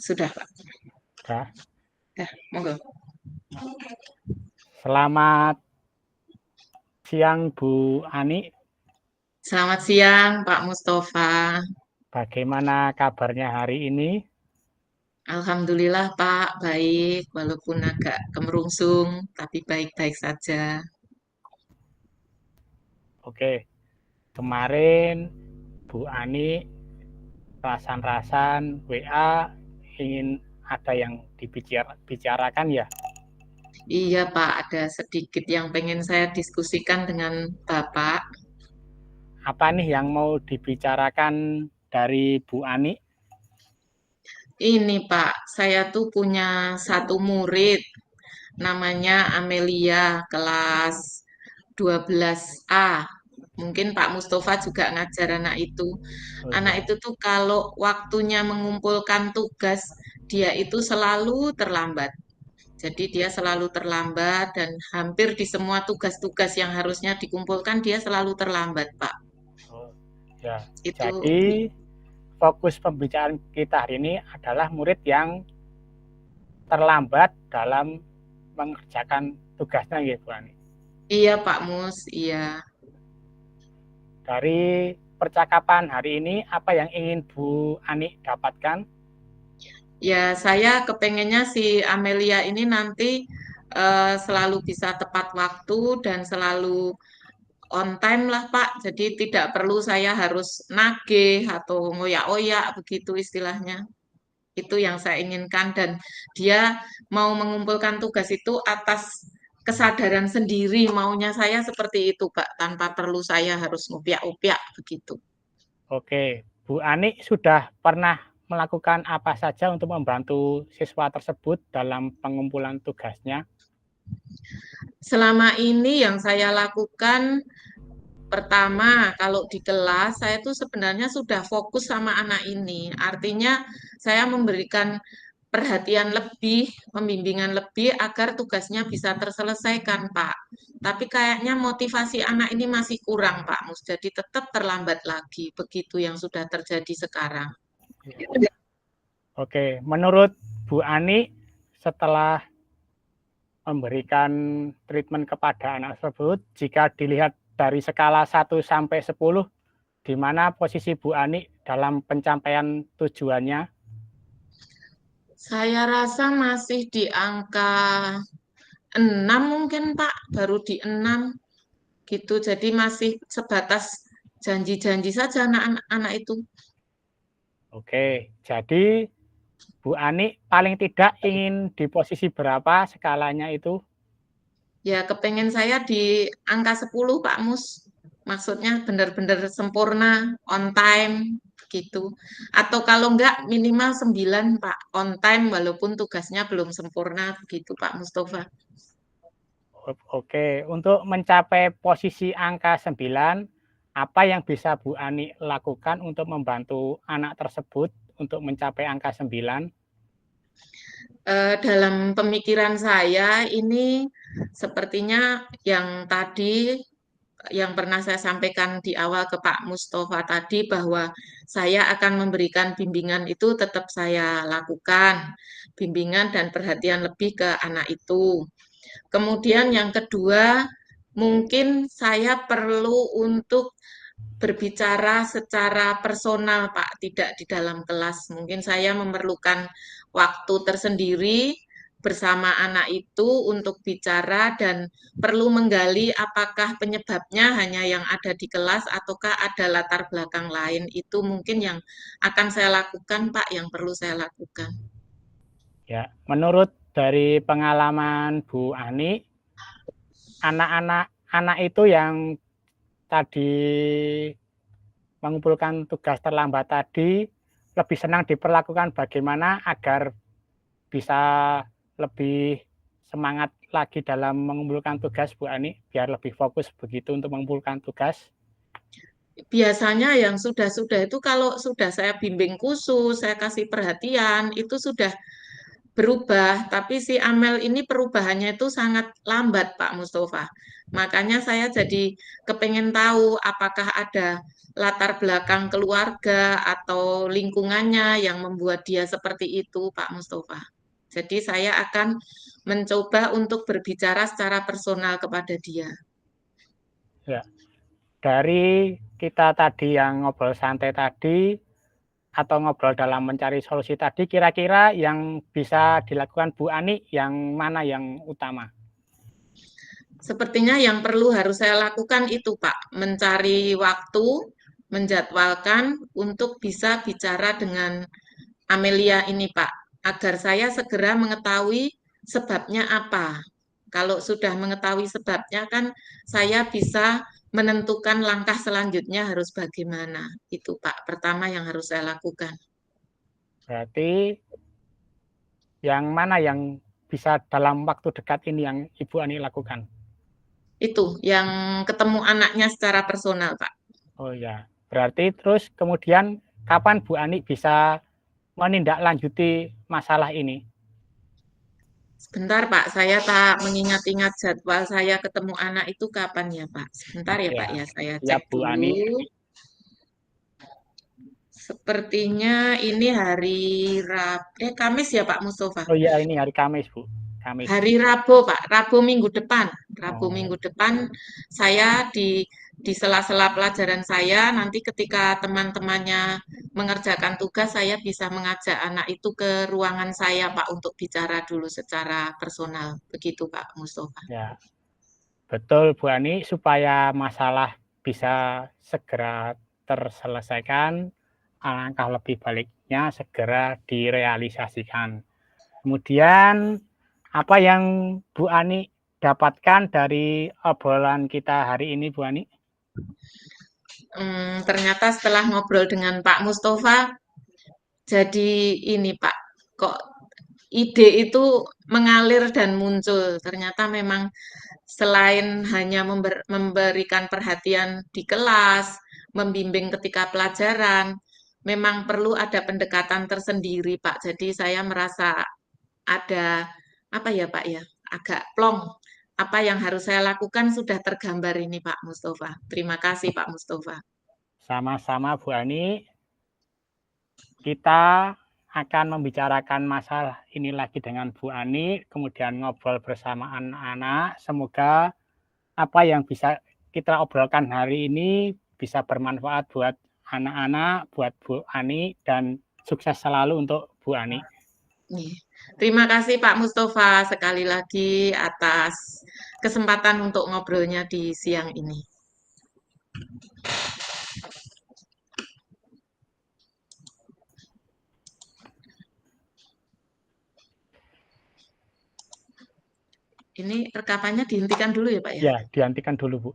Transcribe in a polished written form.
Sudah, Pak. Sudah. Monggo. Selamat siang Bu Ani. Selamat siang Pak Mustafa. Bagaimana kabarnya hari ini? Alhamdulillah Pak, baik. Walaupun agak kemerungsung, tapi baik-baik saja. Oke, kemarin Bu Ani rasan-rasan WA ingin ada yang dibicarakan ya? Iya Pak, ada sedikit yang pengen saya diskusikan dengan Bapak. Apa nih yang mau dibicarakan dari Bu Ani? Ini Pak, saya tuh punya satu murid, namanya Amelia, kelas 12A. Mungkin Pak Mustafa juga ngajar anak itu. Oh Anak ya. itu tuh kalau waktunya mengumpulkan tugas, dia itu selalu terlambat. Jadi dia selalu terlambat dan hampir di semua tugas-tugas yang harusnya dikumpulkan dia selalu terlambat, Pak. Oh ya. Itu Jadi fokus pembicaraan kita hari ini adalah murid yang terlambat dalam mengerjakan tugasnya ya Bu Ani. iya Pak Mus, iya. Dari percakapan hari ini, apa yang ingin Bu Ani dapatkan? Ya, saya kepengennya si Amelia ini nanti selalu bisa tepat waktu dan selalu on time lah Pak. Jadi tidak perlu saya harus nagih atau ngoyak-oyak begitu istilahnya. Itu yang saya inginkan dan dia mau mengumpulkan tugas itu atas kesadaran sendiri maunya saya seperti itu Pak, tanpa perlu saya harus ngupiak-upiak begitu. Oke, Bu Ani sudah pernah melakukan apa saja untuk membantu siswa tersebut dalam pengumpulan tugasnya? Selama ini yang saya lakukan pertama, kalau di kelas saya tuh sebenarnya sudah fokus sama anak ini. Artinya saya memberikan perhatian lebih, pembimbingan lebih agar tugasnya bisa terselesaikan, Pak. Tapi kayaknya motivasi anak ini masih kurang, Pak Mus. Jadi tetap terlambat lagi. Begitu yang sudah terjadi sekarang. Oke, menurut Bu Ani, setelah memberikan treatment kepada anak tersebut, jika dilihat dari skala 1 sampai 10, di mana posisi Bu Ani dalam pencapaian tujuannya? Saya rasa masih di angka 6 mungkin, Pak. Baru di 6 gitu. Jadi masih sebatas janji-janji saja anak-anak itu. Oke, jadi Bu Ani paling tidak ingin di posisi berapa skalanya itu? Ya, kepengen saya di angka 10, Pak Mus. Maksudnya benar-benar sempurna, on time, gitu. Atau kalau enggak, minimal 9, Pak. On time, walaupun tugasnya belum sempurna, begitu, Pak Mustafa. Oke, untuk mencapai posisi angka 9, apa yang bisa Bu Ani lakukan untuk membantu anak tersebut untuk mencapai angka 9? Dalam pemikiran saya, ini sepertinya yang tadi yang pernah saya sampaikan di awal ke Pak Mustafa tadi bahwa saya akan memberikan bimbingan itu tetap saya lakukan, bimbingan dan perhatian lebih ke anak itu. Kemudian yang kedua, mungkin saya perlu untuk berbicara secara personal, Pak, tidak di dalam kelas. Mungkin saya memerlukan waktu tersendiri bersama anak itu untuk bicara dan perlu menggali apakah penyebabnya hanya yang ada di kelas ataukah ada latar belakang lain. Itu mungkin yang akan saya lakukan, Pak, yang perlu saya lakukan. Ya, menurut dari pengalaman Bu Ani, anak itu yang tadi mengumpulkan tugas terlambat tadi lebih senang diperlakukan bagaimana agar bisa lebih semangat lagi dalam mengumpulkan tugas Bu Ani, biar lebih fokus begitu untuk mengumpulkan tugas? Biasanya yang sudah-sudah itu kalau sudah saya bimbing khusus, saya kasih perhatian, itu sudah berubah, tapi si Amel ini perubahannya itu sangat lambat, Pak Mustafa. Makanya saya jadi kepengen tahu apakah ada latar belakang keluarga atau lingkungannya yang membuat dia seperti itu, Pak Mustafa. Jadi saya akan mencoba untuk berbicara secara personal kepada dia. Ya, dari kita tadi yang ngobrol santai tadi atau ngobrol dalam mencari solusi tadi, kira-kira yang bisa dilakukan Bu Ani yang mana yang utama? Sepertinya yang perlu harus saya lakukan itu, Pak, mencari waktu, menjadwalkan untuk bisa bicara dengan Amelia ini, Pak, agar saya segera mengetahui sebabnya apa. Kalau sudah mengetahui sebabnya kan saya bisa menentukan langkah selanjutnya harus bagaimana. Itu, Pak, pertama yang harus saya lakukan. Berarti yang mana yang bisa dalam waktu dekat ini yang Ibu Ani lakukan? Itu yang ketemu anaknya secara personal, Pak. Oh ya, berarti terus kemudian kapan Bu Ani bisa menindaklanjuti masalah ini? Sebentar, Pak, saya tak mengingat-ingat jadwal saya ketemu anak itu kapan ya, Pak. Sebentar ya, Pak, Ya, ya. Saya siap cek Bu Ani. dulu. Sepertinya ini hari Kamis ya, Pak Mustafa. Oh iya, ini hari Kamis Bu, Kamis. Hari Rabu, Pak. Rabu minggu depan. Rabu Oh minggu depan saya di sela-sela pelajaran saya nanti ketika teman-temannya mengerjakan tugas saya bisa mengajak anak itu ke ruangan saya, Pak, untuk bicara dulu secara personal. Begitu, Pak Mustafa. ya, betul Bu Ani, supaya masalah bisa segera terselesaikan, alangkah lebih baiknya segera direalisasikan. Kemudian apa yang Bu Ani dapatkan dari obrolan kita hari ini, Bu Ani? Ternyata setelah ngobrol dengan Pak Mustafa, jadi ini Pak, kok ide itu mengalir dan muncul. Ternyata memang selain hanya memberikan perhatian di kelas, membimbing ketika pelajaran, memang perlu ada pendekatan tersendiri, Pak. Jadi saya merasa ada apa ya, Pak ya, agak plong. Apa yang harus saya lakukan sudah tergambar ini, Pak Mustafa. Terima kasih, Pak Mustafa. Sama-sama Bu Ani, kita akan membicarakan masalah ini lagi dengan Bu Ani, kemudian ngobrol bersama anak-anak. Semoga apa yang bisa kita obrolkan hari ini bisa bermanfaat buat anak-anak, buat Bu Ani, dan sukses selalu untuk Bu Ani. Terima kasih Pak Mustafa sekali lagi atas kesempatan untuk ngobrolnya di siang ini. Ini rekamannya dihentikan dulu ya Pak ya? Ya, dihentikan dulu Bu.